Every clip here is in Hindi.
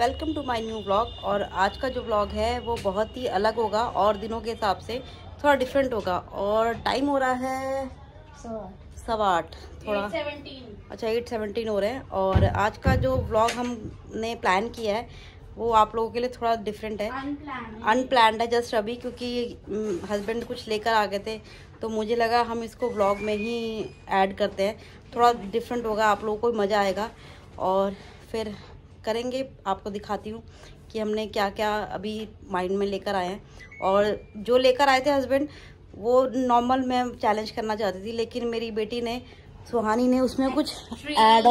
Welcome to my new vlog. और आज का जो व्लॉग है वो बहुत ही अलग होगा और दिनों के हिसाब से थोड़ा डिफरेंट होगा। और टाइम हो रहा है 8:15 थोड़ा 8:17 हो रहे हैं। और आज का जो व्लॉग हमने प्लान किया है वो आप लोगों के लिए थोड़ा डिफरेंट है, अनप्लान्ड है जस्ट अभी, क्योंकि हस्बैंड कुछ लेकर आ गए थे तो मुझे लगा हम इसको व्लॉग में ही ऐड करते हैं। थोड़ा डिफरेंट होगा, आप लोगों को मज़ा आएगा और फिर करेंगे। आपको दिखाती हूँ कि हमने क्या क्या अभी माइंड में लेकर आए हैं। और जो लेकर आए थे हस्बैंड वो नॉर्मल मैं चैलेंज करना चाहती थी, लेकिन मेरी बेटी ने सुहानी ने उसमें कुछ ऐड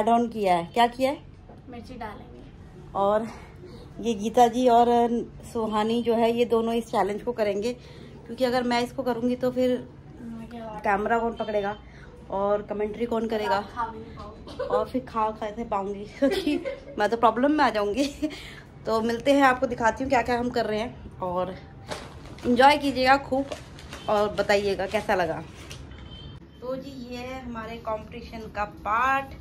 ऑन किया है। क्या किया है? मिर्ची डालेंगे। और ये गीता जी और सुहानी जो है ये दोनों इस चैलेंज को करेंगे, क्योंकि अगर मैं इसको करूँगी तो फिर कैमरा कौन पकड़ेगा और कमेंट्री कौन करेगा और फिर खा कैसे पाऊंगी क्योंकि मैं तो प्रॉब्लम में आ जाऊंगी। तो मिलते हैं, आपको दिखाती हूँ क्या क्या हम कर रहे हैं और एंजॉय कीजिएगा खूब और बताइएगा कैसा लगा। तो जी ये है हमारे कंपटीशन का पार्ट।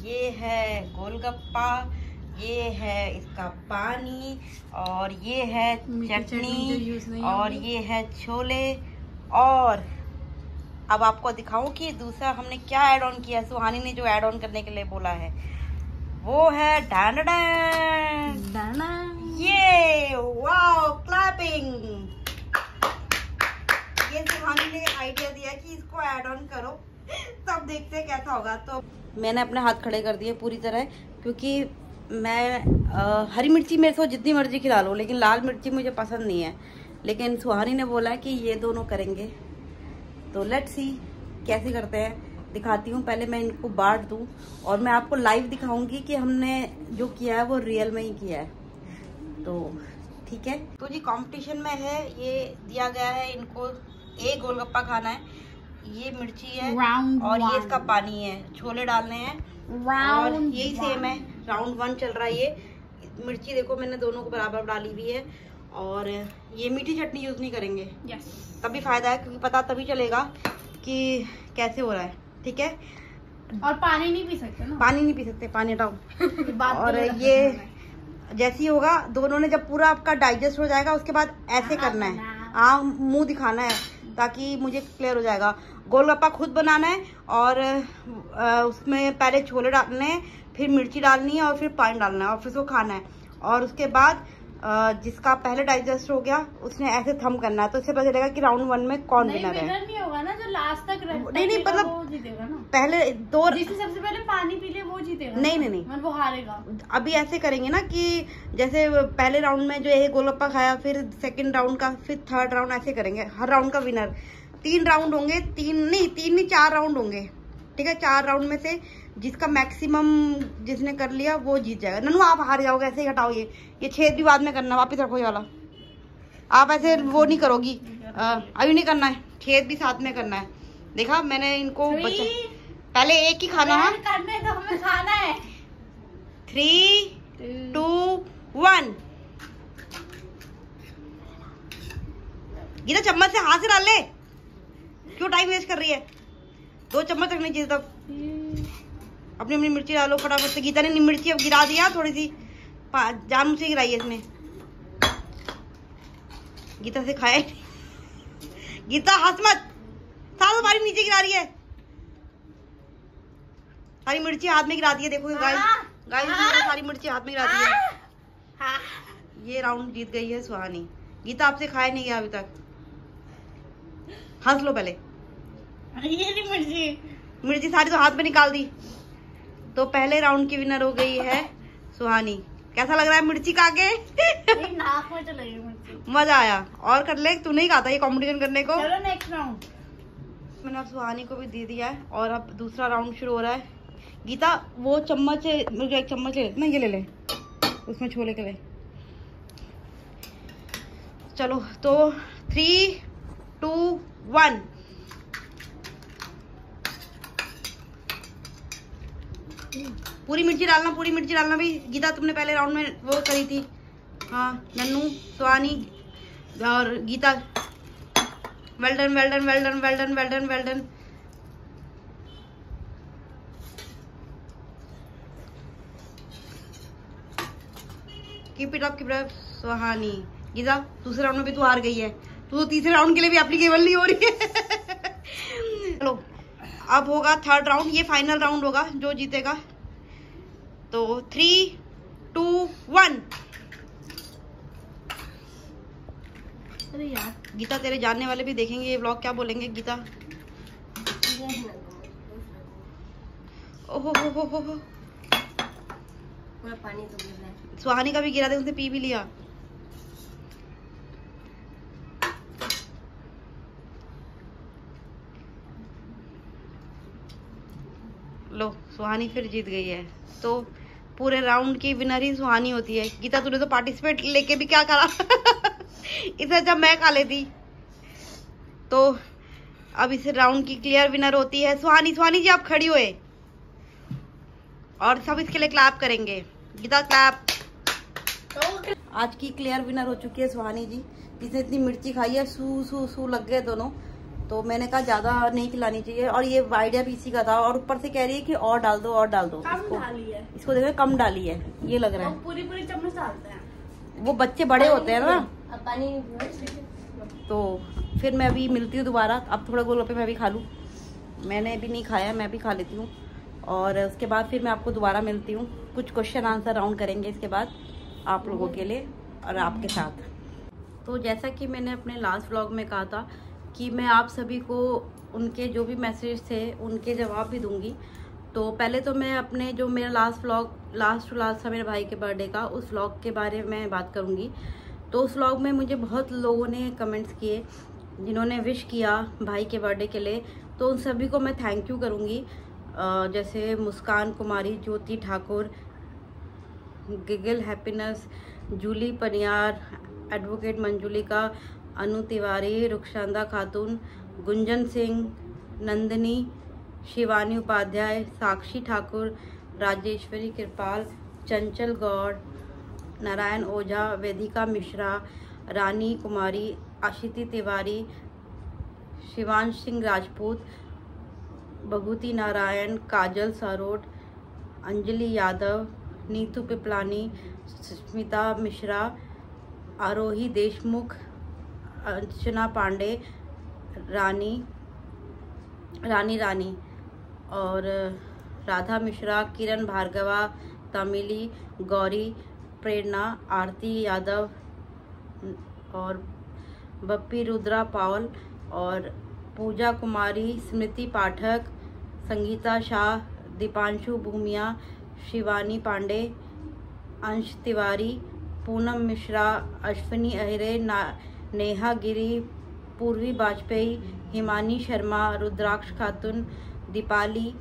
ये है गोलगप्पा, ये है इसका पानी, और ये है चटनी, और ये है छोले। और अब आपको दिखाऊं कि दूसरा हमने क्या ऐड ऑन किया है। सुहानी ने जो ऐड ऑन करने के लिए बोला है वो है ये वाओ क्लैपिंग। ये सुहानी ने आइडिया दिया कि इसको ऐड ऑन करो, तब देखते हैं कैसा होगा। तो मैंने अपने हाथ खड़े कर दिए पूरी तरह, क्योंकि मैं हरी मिर्ची मेरे से जितनी मर्जी खिला लो, लेकिन लाल मिर्ची मुझे पसंद नहीं है। लेकिन सुहानी ने बोला कि ये दोनों करेंगे, तो लेट्स सी कैसे करते हैं। दिखाती हूँ, पहले मैं इनको बांट दूँ और मैं आपको लाइव दिखाऊंगी कि हमने जो किया है वो रियल में ही किया है। तो ठीक है, तो जी कंपटीशन में है, ये दिया गया है इनको एक गोलगप्पा खाना है, ये मिर्ची है और ये इसका पानी है, छोले डालने हैं और यही सेम है। राउंड 1 चल रहा है। ये मिर्ची देखो मैंने दोनों को बराबर डाली हुई है। और ये मीठी चटनी यूज नहीं करेंगे, तभी फायदा है, क्योंकि पता तभी चलेगा कि कैसे हो रहा है। ठीक है, और पानी नहीं पी सकते ना, पानी नहीं पी सकते, पानी हटाओ। और ये जैसे ही होगा, दोनों ने जब पूरा आपका डाइजेस्ट हो जाएगा उसके बाद ऐसे करना है, मुंह दिखाना है, ताकि मुझे क्लियर हो जाएगा। गोलगप्पा खुद बनाना है और उसमें पहले छोले डालने हैं, फिर मिर्ची डालनी है और फिर पानी डालना है और फिर उसको खाना है। और उसके बाद जिसका पहले डाइजेस्ट हो गया उसने ऐसे थम करना है, तो इससे पता चलेगा कि राउंड 1 में कौन विनर है। नहीं होगा ना, जो लास्ट तक नहीं मतलब वो जीतेगा ना। पहले दो जिसने सबसे पहले पानी पी ले वो जीतेगा। नहीं वो हारेगा। अभी ऐसे करेंगे ना कि जैसे पहले राउंड में जो ये गोलगप्पा खाया, फिर सेकंड राउंड का, फिर थर्ड राउंड, ऐसे करेंगे। हर राउंड का विनर 3 राउंड होंगे, 4 राउंड होंगे। ठीक है, 4 राउंड में से जिसका मैक्सिमम जिसने कर लिया वो जीत जाएगा। नन्नू आप हार जाओगे, ऐसे ही हटाओ। ये छेद भी बाद में करना, वापिस रखो ये वाला। आप ऐसे वो नहीं करोगी, अभी नहीं करना है, छेद भी साथ में करना है। देखा मैंने इनको बचा, पहले एक ही खाना है, हमें खाना है। 3, 2, 1। गीता चम्मच से हाथ से डाल ले, क्यों टाइम वेस्ट कर रही है? 2 चम्मच रखनी चाहिए तब। अपनी अपनी मिर्ची डालो फटाफट से। गीता ने मिर्ची अब गिरा दिया, थोड़ी सी जानू से गिराई है इसने। गीता से खाया गीता हंस मत, सारी नीचे गिरा रही है, सारी मिर्ची हाथ में गिरा दी है। देखो गाइस सारी मिर्ची हाथ में गिरा दी है। ये राउंड जीत गई है सुहानी। गीता आपसे खाया नहीं गया अभी तक, हंस लो पहले। ये मिर्ची सारी तो हाथ में निकाल दी। तो पहले राउंड की विनर हो गई है सुहानी। कैसा लग रहा है मिर्ची खा के? नाक में चली मिर्ची। मजा आया। और कर ले, तू नहीं कहा था ये कंपटीशन करने को। चलो नेक्स्ट राउंड। मैंने अब सुहानी को भी दे दिया है और अब दूसरा राउंड शुरू हो रहा है। गीता वो चम्मच, मुझे एक चम्मच ले ना, ये ले ले, उसमें छोले के ले। चलो तो 3, 2, 1। पूरी मिर्ची डालना भी। गीता तुमने पहले राउंड में वो करी थी। हाँ नन्नू, सुहानी और Geeta, well done. Keep it up Suhani. Geeta दूसरे राउंड में भी तू हार गई है, तू तो तीसरे राउंड के लिए भी एप्लीकेबल नहीं हो रही है। चलो अब होगा थर्ड राउंड, ये फाइनल राउंड होगा, जो जीतेगा। तो 3, 2, 1। अरे यार गीता तेरे जानने वाले भी देखेंगे ये व्लॉग, क्या बोलेंगे गीता? ओहो हो। पूरा पानी तो गिर रहा है। सुहानी का भी गिरा दे, उनसे पी भी लिया। लो सुहानी फिर जीत गई है। तो पूरे राउंड की विनर ही सुहानी होती है। गीता तूने तो पार्टिसिपेट लेके भी क्या करा? इसे जब मैं खा लेती। तो अब इस राउंड की क्लियर विनर होती है सुहानी। सुहानी जी आप खड़ी हुए और सब इसके लिए क्लैप करेंगे। गीता क्लैप। आज की क्लियर विनर हो चुकी है सुहानी जी, जिसने इतनी मिर्ची खाई है, सू लग गए दोनों। तो मैंने कहा ज्यादा नहीं खिलानी चाहिए, और ये आइडिया भी इसी का था। और ऊपर से कह रही है कि और डाल दो और डाल दो। इसको देखो कम डाली है, ये लग रहा है। पूरी चम्मच डालते हैं, वो बच्चे बड़े होते हैं ना। अब पानी तो फिर मैं अभी मिलती हूँ दोबारा। अब थोड़ा गोलगप्पे मैं भी खा लूँ, मैंने भी नहीं खाया, मैं भी खा लेती हूँ। और उसके बाद फिर मैं आपको दोबारा मिलती हूँ। कुछ क्वेश्चन आंसर राउंड करेंगे इसके बाद आप लोगों के लिए और आपके साथ। तो जैसा कि मैंने अपने लास्ट व्लॉग में कहा था कि मैं आप सभी को उनके जो भी मैसेज थे उनके जवाब भी दूंगी। तो पहले तो मैं अपने जो मेरा लास्ट था मेरे भाई के बर्थडे का, उस व्लॉग के बारे में बात करूंगी। तो उस व्लॉग में मुझे बहुत लोगों ने कमेंट्स किए जिन्होंने विश किया भाई के बर्थडे के लिए, तो उन सभी को मैं थैंक यू करूंगी। जैसे Muskan Kumari, Jyoti Thakur, Giggle Happiness, Julie Paniyar, advocate Manjulika, Anu Tiwari, Rukhsanda Khatoon, Gunjan Singh, Nandini, Shivani Upadhyay, साक्षी ठाकुर, राजेश्वरी कृपाल, चंचल गौड़, नारायण ओझा, वेदिका मिश्रा, रानी कुमारी, आशिती तिवारी, शिवांश सिंह राजपूत, बभूति नारायण, काजल सारोट, अंजलि यादव, नीतू पिपलानी, स्मिता मिश्रा, आरोही देशमुख, अर्चना पांडे, रानी और राधा मिश्रा, किरण भार्गवा, तमिली, गौरी, प्रेरणा, आरती यादव और बप्पी रुद्रा पाल और पूजा कुमारी, स्मृति पाठक, संगीता शाह, दीपांशु भूमिया, शिवानी पांडे, अंश तिवारी, पूनम मिश्रा, अश्विनी अहिरे, नेहा गिरी, पूर्वी वाजपेयी, हिमानी शर्मा, रुद्राक्ष खातून, दीपाली,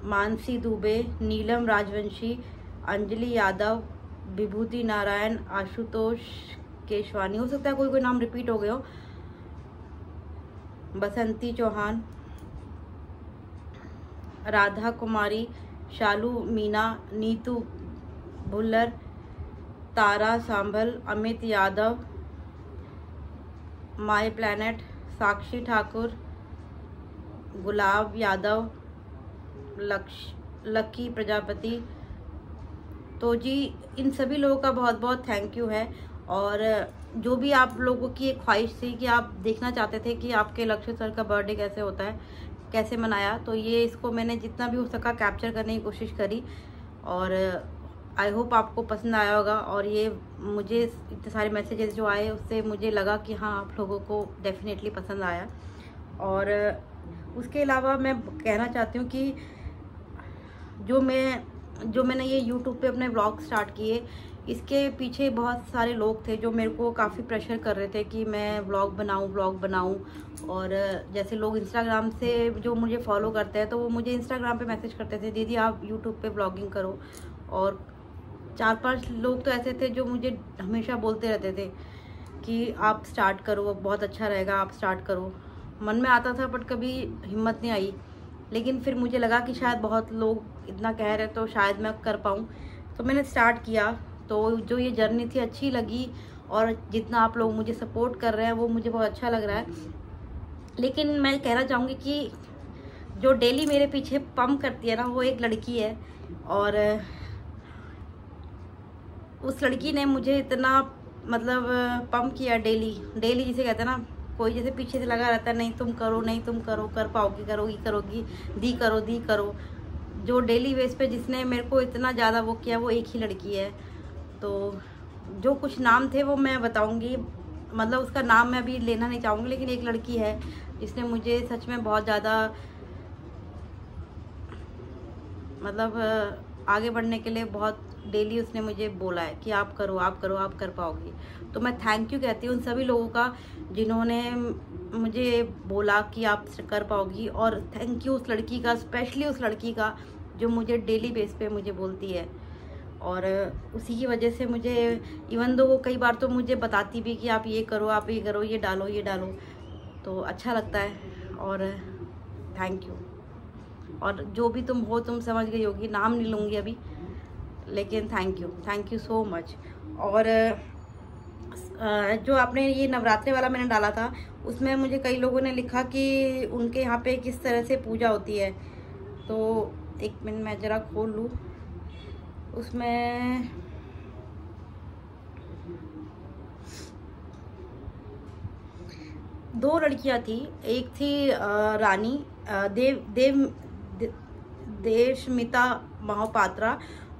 मानसी दुबे, नीलम राजवंशी, अंजलि यादव, विभूति नारायण, आशुतोष केशवानी, हो सकता है कोई नाम रिपीट हो गए हो, Basanti Chauhan, Radha Kumari, Shalu Meena, Neetu Bhullar, Tara Sambhal, Amit Yadav, My Planet, Sakshi Thakur, Gulab Yadav, Lucky Prajapati. तो जी इन सभी लोगों का बहुत बहुत थैंक यू है। और जो भी आप लोगों की एक ख्वाहिश थी कि आप देखना चाहते थे कि आपके लक्ष्य सर का बर्थडे कैसे होता है, कैसे मनाया, तो ये इसको मैंने जितना भी हो सका कैप्चर करने की कोशिश करी। और आई होप आपको पसंद आया होगा। और ये मुझे इतने सारे मैसेजेस जो आए उससे मुझे लगा कि हाँ आप लोगों को डेफिनेटली पसंद आया। और उसके अलावा मैं कहना चाहती हूँ कि जो मैंने ये यूट्यूब पे अपने व्लॉग स्टार्ट किए, इसके पीछे बहुत सारे लोग थे जो मेरे को काफ़ी प्रेशर कर रहे थे कि मैं व्लॉग बनाऊं। और जैसे लोग इंस्टाग्राम से जो मुझे फॉलो करते हैं तो वो मुझे इंस्टाग्राम पे मैसेज करते थे दीदी आप यूट्यूब पे व्लॉगिंग करो। और 4-5 लोग तो ऐसे थे जो मुझे हमेशा बोलते रहते थे कि आप स्टार्ट करो, बहुत अच्छा रहेगा, आप स्टार्ट करो। मन में आता था बट कभी हिम्मत नहीं आई। लेकिन फिर मुझे लगा कि शायद बहुत लोग इतना कह रहे तो शायद मैं कर पाऊँ, तो मैंने स्टार्ट किया। तो जो ये जर्नी थी अच्छी लगी और जितना आप लोग मुझे सपोर्ट कर रहे हैं वो मुझे बहुत अच्छा लग रहा है। लेकिन मैं कहना चाहूँगी कि जो डेली मेरे पीछे पंप करती है ना वो एक लड़की है। और उस लड़की ने मुझे इतना मतलब पंप किया, डेली डेली जिसे कहते हैं ना, कोई जैसे पीछे से लगा रहता है, नहीं तुम करो, नहीं तुम करो, कर पाओगी, करोगी करोगी, दी करो दी करो। जो डेली बेस पे जिसने मेरे को इतना ज़्यादा वो किया, वो एक ही लड़की है। तो जो कुछ नाम थे वो मैं बताऊंगी, मतलब उसका नाम मैं अभी लेना नहीं चाहूँगी, लेकिन एक लड़की है जिसने मुझे सच में बहुत ज़्यादा मतलब आगे बढ़ने के लिए बहुत डेली उसने मुझे बोला है कि आप करो, आप करो, आप कर पाओगी। तो मैं थैंक यू कहती हूँ उन सभी लोगों का जिन्होंने मुझे बोला कि आप कर पाओगी, और थैंक यू उस लड़की का, स्पेशली उस लड़की का जो मुझे डेली बेस पे मुझे बोलती है। और उसी की वजह से मुझे, इवन दो वो कई बार तो मुझे बताती भी कि आप ये करो, आप ये करो, ये डालो, ये डालो, तो अच्छा लगता है। और थैंक यू। और जो भी तुम हो, तुम समझ गई होगी, नाम नहीं लूँगी अभी, लेकिन थैंक यू सो मच। और जो आपने ये नवरात्रे वाला मैंने डाला था, उसमें मुझे कई लोगों ने लिखा कि उनके यहाँ पे किस तरह से पूजा होती है। तो एक मिनट मैं ज़रा खोल लूँ। उसमें दो लड़कियां थी, एक थी रानी देवस्मिता महापात्रा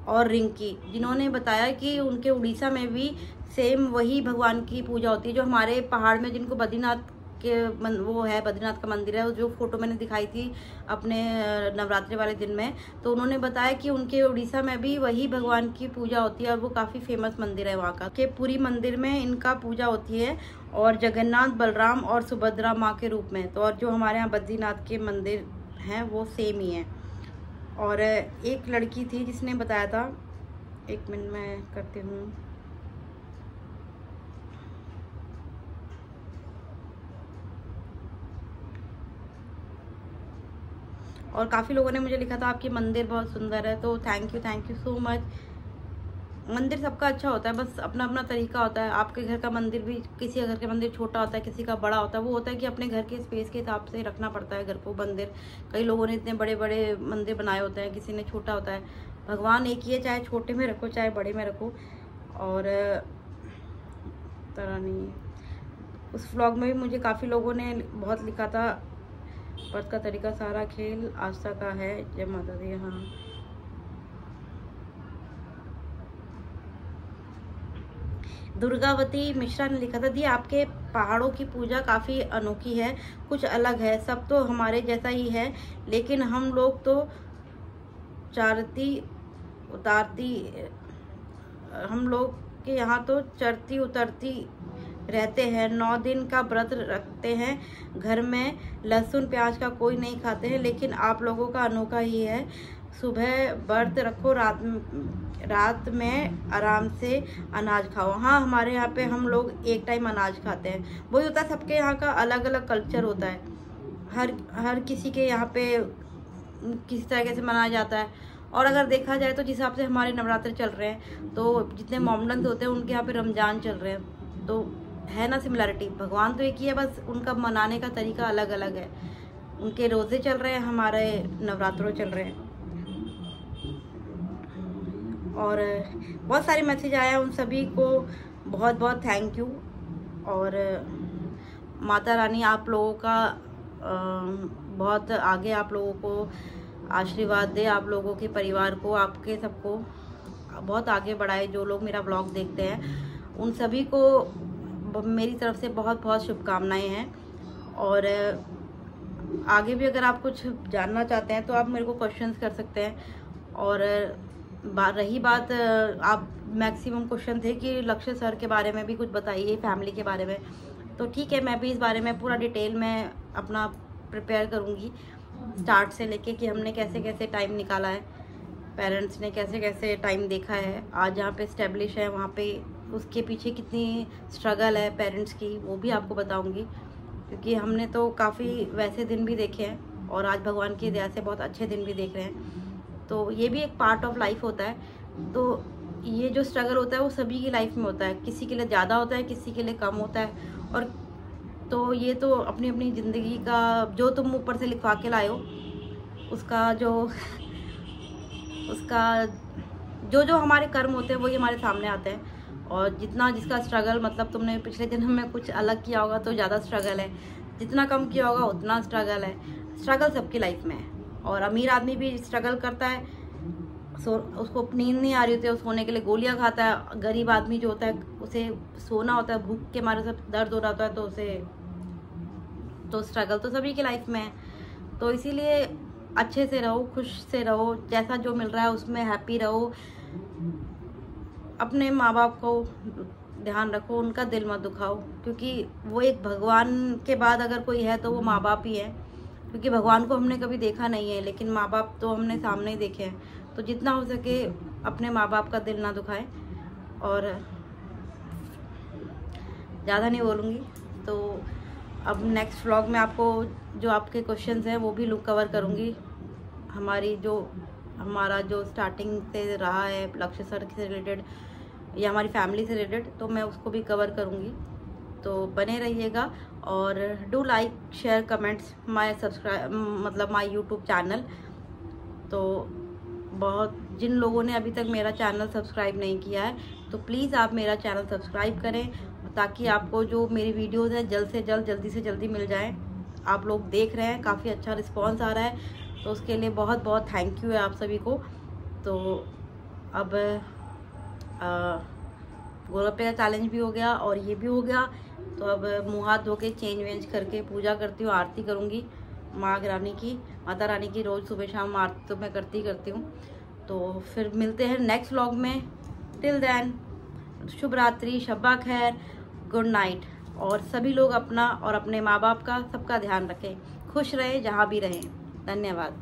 और रिंकी, जिन्होंने बताया कि उनके उड़ीसा में भी सेम वही भगवान की पूजा होती है जो हमारे पहाड़ में, जिनको बद्रीनाथ के वो है, बद्रीनाथ का मंदिर है, जो फोटो मैंने दिखाई थी अपने नवरात्रि वाले दिन में। तो उन्होंने बताया कि उनके उड़ीसा में भी वही भगवान की पूजा होती है और वो काफ़ी फेमस मंदिर है वहाँ का, कि पूरी मंदिर में इनका पूजा होती है, और जगन्नाथ, बलराम और सुभद्रा माँ के रूप में। तो और जो हमारे यहाँ बद्रीनाथ के मंदिर हैं वो सेम ही हैं। और एक लड़की थी जिसने बताया था, एक मिनट मैं करती हूँ, और काफ़ी लोगों ने मुझे लिखा था आपकी मंदिर बहुत सुंदर है। तो थैंक यू सो मच। मंदिर सबका अच्छा होता है, बस अपना अपना तरीका होता है। आपके घर का मंदिर भी, किसी घर का मंदिर छोटा होता है, किसी का बड़ा होता है। वो होता है कि अपने घर के स्पेस के हिसाब से रखना पड़ता है घर को मंदिर। कई लोगों ने इतने बड़े बड़े मंदिर बनाए होते हैं, किसी ने छोटा होता है। भगवान एक ही है, चाहे छोटे में रखो चाहे बड़े में रखो। और तरह नहीं, उस व्लॉग में भी मुझे काफ़ी लोगों ने बहुत लिखा था, व्रत का तरीका सारा खेल आस्था का है, जय माता दी। हाँ, दुर्गावती मिश्रा ने लिखा था, दी आपके पहाड़ों की पूजा काफ़ी अनोखी है, कुछ अलग है। सब तो हमारे जैसा ही है, लेकिन हम लोग तो चारती उतारती, हम लोग के यहाँ तो चरती उतरती रहते हैं। 9 दिन का व्रत रखते हैं, घर में लहसुन प्याज का कोई नहीं खाते हैं, लेकिन आप लोगों का अनोखा ही है। सुबह व्रत रखो, रात में आराम से अनाज खाओ। हाँ, हमारे यहाँ पे हम लोग एक टाइम अनाज खाते हैं। वही होता है, सबके यहाँ का अलग अलग कल्चर होता है। हर किसी के यहाँ पे किसी तरीके से मनाया जाता है। और अगर देखा जाए तो जिस हिसाब से हमारे नवरात्र चल रहे हैं, तो जितने मोमडन होते हैं उनके यहाँ पे रमजान चल रहे हैं, तो है ना सिमिलरिटी। भगवान तो एक ही है, बस उनका मनाने का तरीका अलग अलग है। उनके रोज़े चल रहे हैं, हमारे नवरात्रों चल रहे हैं। और बहुत सारे मैसेज आए हैं, उन सभी को बहुत बहुत थैंक यू। और माता रानी आप लोगों का बहुत आगे, आप लोगों को आशीर्वाद दे, आप लोगों के परिवार को, आपके सबको बहुत आगे बढ़ाए। जो लोग मेरा ब्लॉग देखते हैं उन सभी को मेरी तरफ से बहुत बहुत शुभकामनाएं हैं। और आगे भी अगर आप कुछ जानना चाहते हैं तो आप मेरे को क्वेश्चंस कर सकते हैं। और रही बात, आप मैक्सिमम क्वेश्चन थे कि लक्ष्य सर के बारे में भी कुछ बताइए, फैमिली के बारे में, तो ठीक है, मैं भी इस बारे में पूरा डिटेल में अपना प्रिपेयर करूँगी, स्टार्ट से लेके कि हमने कैसे कैसे टाइम निकाला है, पेरेंट्स ने कैसे कैसे टाइम देखा है, आज जहाँ पे स्टेब्लिश है वहाँ पे उसके पीछे कितनी स्ट्रगल है पेरेंट्स की, वो भी आपको बताऊँगी। क्योंकि हमने तो काफ़ी वैसे दिन भी देखे हैं और आज भगवान की दया से बहुत अच्छे दिन भी देख रहे हैं। तो ये भी एक पार्ट ऑफ लाइफ होता है। तो ये जो स्ट्रगल होता है वो सभी की लाइफ में होता है, किसी के लिए ज़्यादा होता है, किसी के लिए कम होता है। और तो ये तो अपनी अपनी ज़िंदगी का, जो तुम ऊपर से लिखवा के लाए हो उसका जो जो हमारे कर्म होते हैं वही हमारे सामने आते हैं। और जितना जिसका स्ट्रगल, मतलब तुमने पिछले जन्म में कुछ अलग किया होगा तो ज़्यादा स्ट्रगल है, जितना कम किया होगा उतना स्ट्रगल है। स्ट्रगल सबकी लाइफ में है। और अमीर आदमी भी स्ट्रगल करता है, उसको नींद नहीं आ रही होती है, सोने के लिए गोलियां खाता है। गरीब आदमी जो होता है उसे सोना होता है, भूख के मारे सब दर्द हो रहा होता है, तो उसे तो स्ट्रगल तो सभी की लाइफ में है। तो इसीलिए अच्छे से रहो, खुश से रहो, जैसा जो मिल रहा है उसमें हैप्पी रहो। अपने माँ बाप को ध्यान रखो, उनका दिल मत दुखाओ, क्योंकि वो एक भगवान के बाद अगर कोई है तो वो माँ बाप ही है। क्योंकि भगवान को हमने कभी देखा नहीं है, लेकिन माँ बाप तो हमने सामने ही देखे हैं। तो जितना हो सके अपने माँ बाप का दिल ना दुखाएं। और ज़्यादा नहीं बोलूँगी, तो अब नेक्स्ट व्लॉग में आपको जो आपके क्वेश्चंस हैं वो भी लुक कवर करूँगी। हमारा जो स्टार्टिंग से रहा है लक्ष्य सर से रिलेटेड या हमारी फैमिली से रिलेटेड, तो मैं उसको भी कवर करूँगी। तो बने रहिएगा और do like share comments my YouTube channel. तो बहुत जिन लोगों ने अभी तक मेरा चैनल सब्सक्राइब नहीं किया है तो प्लीज़ आप मेरा चैनल सब्सक्राइब करें, ताकि आपको जो मेरी वीडियोज़ है जल्दी से जल्दी मिल जाए। आप लोग देख रहे हैं, काफ़ी अच्छा रिस्पांस आ रहा है, तो उसके लिए बहुत बहुत थैंक यू है आप सभी को। तो अब गोलगप्पे का चैलेंज भी हो गया और ये भी हो गया। तो अब मुँह हाथ धो के चेंज वेंज करके पूजा करती हूँ, आरती करूँगी माता रानी की रोज़ सुबह शाम आरती तो मैं करती हूँ। तो फिर मिलते हैं नेक्स्ट व्लॉग में। टिल देन शुभ रात्रि, शब्बा खैर, गुड नाइट। और सभी लोग अपना और अपने माँ बाप का सबका ध्यान रखें, खुश रहें जहाँ भी रहें। धन्यवाद।